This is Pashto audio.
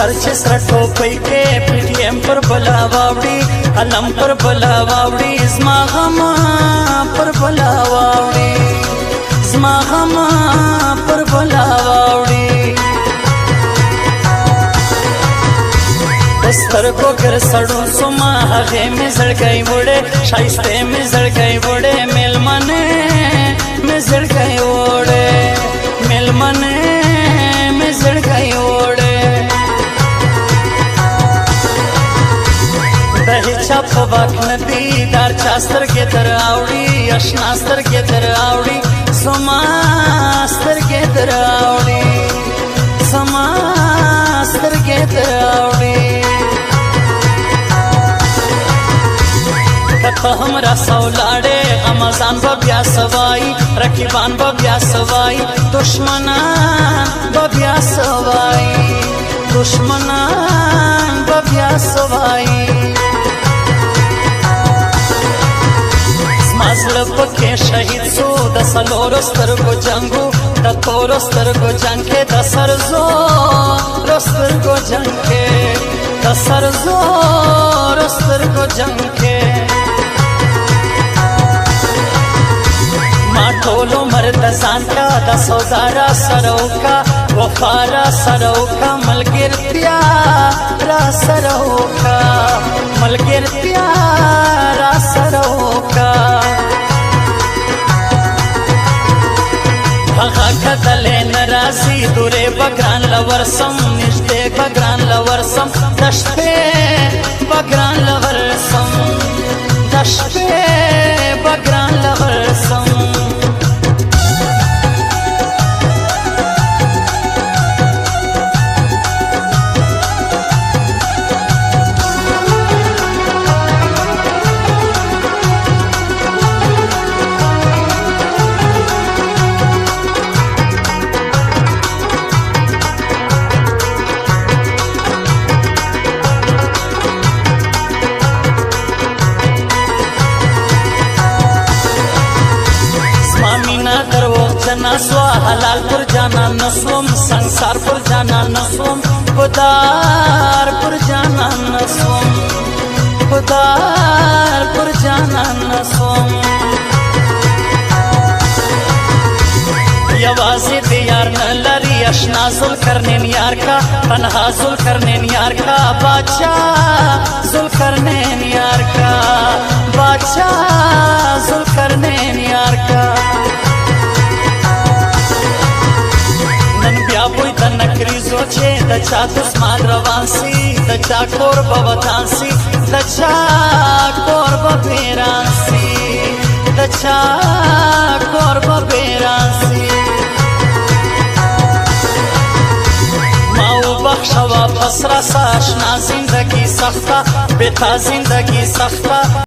سر چې سره ټوپۍ کې پی ټي ایم پر بلا واوړي علم پر بلا واوړي زما غم پر بلا واوړي زما غم پر بلا واوړي سترګو ګر سړو سما هغه مې زړګي وړې شایسته مې زړګي وړې ملمنه مې زړګي وړې ملمنه مې زړګي وړې د هیچا په واک ندی دار چا سترګې در اوړي آشنا سترګې در اوړي سما سترګې در اوړي سما سترګې در اوړي کته हमरा سولاړې غمزان به بیا سوای رقیبان به بیا سوای دشمنان به بیا سوای دشمنان به بیا سوای زما زړه پکې شهید سو د څلورو سترګو جنګو د تورو سترګو جنګ کې د سرزورو سترګو جنګ کې د سرزورو سترګو جنګ کې ټولو مرد ځان کا د سودارا سروکا وفارا سروکا ملګرتیا را سروکا ملګرتیا را سروکا هغه کتلې ناراضي دورې بګران لورسم نشته بګران لورسم دشته بګران لورسم دشته بګران لورسم نسوا حلال پر جانا نسوم संसार پر جانا نسوم خدار پر جانا نسوم خدار پر جانا نسوم یوازې د یار نه لري اشنا زل کرنین یار کا تنها زل کرنین یار کا بادشاہ زل کرنین یار کا بادشاہ زل کرنین یار کا د نکریزو چې د چا دسمان روان سي د چا کور به ودان سي د چا کور به بیران سي د چا کور به بیران سي ما وبخښه واپس راسه اشنا زندگی سخته بتا زندگی سخته